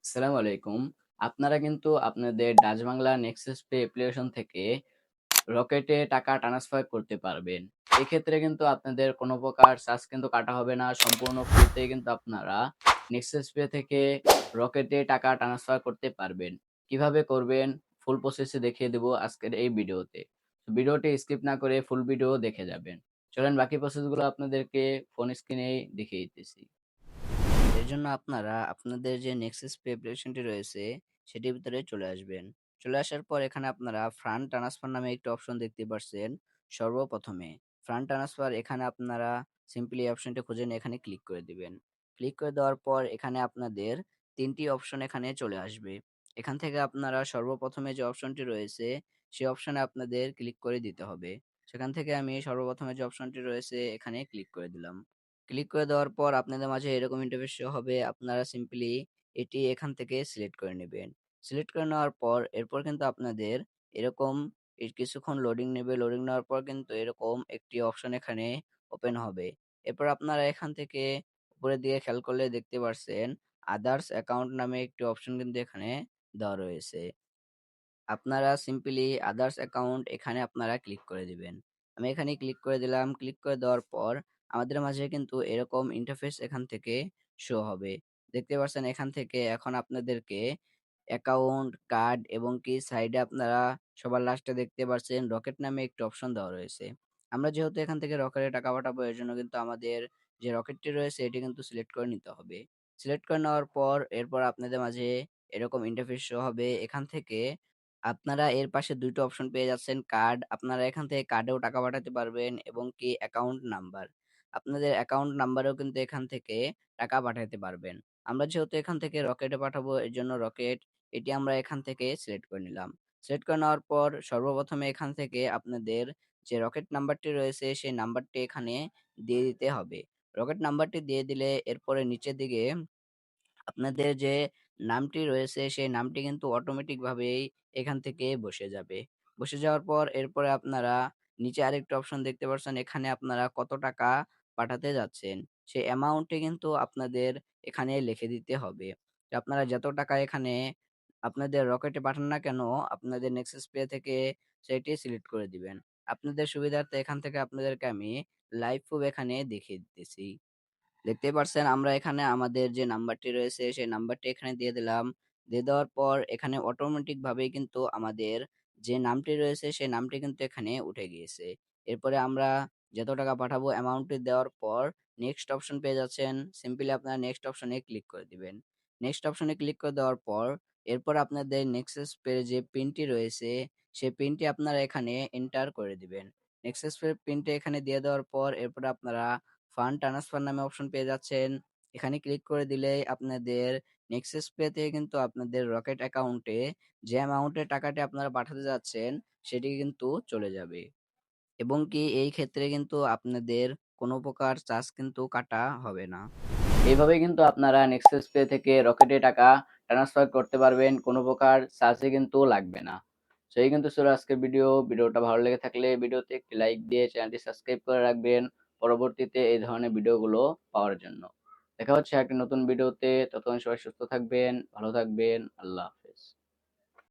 আসসালামু আলাইকুম। আপনারা কিন্তু আপনাদের Dutch Bangla Nexus pay application থেকে রকেটে টাকা ট্রান্সফার করতে পারবেন। এক্ষেত্রে কিন্তু আপনাদের কোনো প্রকার চার্জ কিন্তু কাটা হবে না। সম্পূর্ণ ফ্রিতেই কিন্তু আপনারা নেক্সাস পে থেকে রকেটে টাকা ট্রান্সফার করতে পারবেন। কিভাবে করবেন ফুল প্রসেস এ দেখিয়ে দেব আজকের এই ভিডিওতে। ভিডিওটি স্কিপ না করে ফুল ভিডিও দেখে যাবেন। চলেন বাকি প্রসেস গুলো আপনাদেরকে ফোন স্ক্রিনেই দেখিয়ে দিতেছি। এর জন্য আপনারা আপনাদের যে নেক্সাস পে অ্যাপ্লিকেশনটি রয়েছে সেটির ভিতরে চলে আসবেন। চলে আসার পর এখানে আপনারা ফান্ড ট্রান্সফার নামে একটি অপশন দেখতে পাচ্ছেন সর্বপ্রথমে। ফান্ড ট্রান্সফার এখানে আপনারা সিম্পলি এই অপশনটি খুঁজে নিয়ে এখানে ক্লিক করে দিবেন। ক্লিক করে দেওয়ার পর এখানে আপনাদের ৩ টি অপশন এখানে চলে আসবে। এখান থেকে আপনারা সর্বপ্রথমে যে অপশনটি রয়েছে সেই অপশনে আপনাদের ক্লিক করে দিতে হবে। সেখান থেকে আমি সর্বপ্রথমে যে অপশনটি রয়েছে এখানে ক্লিক করে দিলাম। ক্লিক করে দেওয়ার পর আপনাদের মাঝে এরকম ইন্টারফেস শো হবে। আপনারা সিম্পলি এটি এখান থেকে সিলেক্ট করে নিবেন। সিলেক্ট করে নেওয়ার পর এরপর কিন্তু আপনাদের এরকম কিছুক্ষণ লোডিং নেবে। লোডিং নেওয়ার পর কিন্তু এরকম একটি অপশন এখানে ওপেন হবে। এরপর আপনারা এখান থেকে উপরের দিকে খেয়াল করলে দেখতে পারছেন আদার্স অ্যাকাউন্ট নামে একটি অপশন কিন্তু এখানে দেওয়া রয়েছে। আপনারা সিম্পলি আদার্স অ্যাকাউন্ট এখানে আপনারা ক্লিক করে দিবেন। আমি এখানে ক্লিক করে দিলাম। ক্লিক করে দেওয়ার পর আমাদের মাঝে কিন্তু এরকম ইন্টারফেস এখান থেকে শো হবে। দেখতে পাচ্ছেন এখান থেকে এখন আপনাদেরকে অ্যাকাউন্ট, কার্ড এবং কি সাইডে আপনারা সবার লাস্টে দেখতে পাচ্ছেন রকেট নামে একটি অপশন দেওয়া রয়েছে। আমরা যেহেতু এখান থেকে রকেটে টাকা পাঠাবো এর জন্য কিন্তু আমাদের যে রকেটটি রয়েছে এটি কিন্তু সিলেক্ট করে নিতে হবে। সিলেক্ট করে নেওয়ার পর এরপর আপনাদের মাঝে এরকম ইন্টারফেস শো হবে। এখান থেকে আপনারা এর পাশে ২ টো অপশন পেয়ে যাচ্ছেন কার্ড। আপনারা এখান থেকে কার্ডেও টাকা পাঠাতে পারবেন এবং কি অ্যাকাউন্ট নাম্বার। আপনাদের অ্যাকাউন্ট নাম্বারেও কিন্তু এখান থেকে টাকা পাঠাতে পারবেন। আমরা যেহেতু এখান থেকে রকেটে পাঠাবো এর জন্য রকেট এটি আমরা এখান থেকে সিলেক্ট করে নিলাম। সিলেক্ট করে নেওয়ার পর সর্বপ্রথমে এখান থেকে আপনাদের যে রকেট নাম্বারটি রয়েছে সেই নাম্বারটি এখানে দিয়ে দিতে হবে। রকেট নাম্বারটি দিয়ে দিলে এরপরে নিচের দিকে আপনাদের যে নামটি রয়েছে সেই নামটি কিন্তু অটোমেটিক ভাবেই এখান থেকে বসে যাবে। বসে যাওয়ার পর এরপরে আপনারা নিচে আরেকটা অপশন দেখতে পাচ্ছেন এখানে আপনারা কত টাকা পাঠাতে যাচ্ছেন। সেই অ্যামাউন্টটি কিন্তু আপনাদের এখানে লিখে দিতে হবে। তো আপনারা যত টাকা এখানে আপনাদের রকেটে পাঠান না কেন আপনাদের নেক্সাস পে থেকে সেটি সিলেক্ট করে দিবেন। আপনাদের সুবিধার্থে এখান থেকে আপনাদেরকে আমি লাইভ প্রুফ এখানে দেখিয়ে দিতেছি। দেখতেই পারছেন আমরা এখানে আমাদের যে নাম্বারটি রয়েছে সেই নাম্বারটি এখানে দিয়ে দিলাম। দিয়ে দেওয়ার পর এখানে অটোমেটিক ভাবেই কিন্তু আমাদের যে নামটি রয়েছে সেই নামটি কিন্তু এখানে উঠে গিয়েছে। এরপরে আমরা যত টাকা পাঠাবো অ্যামাউন্টটি দেওয়ার পর নেক্সট অপশন পেয়ে যাচ্ছেন। সিম্পলি আপনারা নেক্সট অপশনে ক্লিক করে দিবেন। নেক্সট অপশনে ক্লিক করে দেওয়ার পর এরপর আপনাদের নেক্সাস পে যে পিনটি রয়েছে সেই পিনটি আপনারা এখানে এন্টার করে দিবেন। নেক্সাস পে পিনটি এখানে দিয়ে দেওয়ার পর এরপরে আপনারা ফান্ড ট্রান্সফার নামে অপশন পেয়ে যাচ্ছেন। এখানে ক্লিক করে দিলেই আপনাদের নেক্সাস পে থেকে কিন্তু আপনাদের রকেট অ্যাকাউন্টে যে অ্যামাউন্টের টাকাটি আপনারা পাঠাতে যাচ্ছেন সেটি কিন্তু চলে যাবে। এবং কি এই ক্ষেত্রে কিন্তু আপনাদের কোনো প্রকার চার্জ কিন্তু কাটা হবে না। এইভাবে কিন্তু আপনারা নেক্সাস পে থেকে রকেটে টাকা ট্রান্সফার করতে পারবেন। কোনো প্রকার চার্জই কিন্তু লাগবে না। তো এই কিন্তু ছিল আজকের ভিডিও। ভিডিওটা ভালো লেগে থাকলে ভিডিওতে একটি লাইক দিয়ে চ্যানেলটি সাবস্ক্রাইব করে রাখবেন পরবর্তীতে এই ধরনের ভিডিওগুলো পাওয়ার জন্য। দেখা হচ্ছে একটা নতুন ভিডিওতে। ততক্ষণ সবাই সুস্থ থাকবেন, ভালো থাকবেন। আল্লাহ হাফেজ।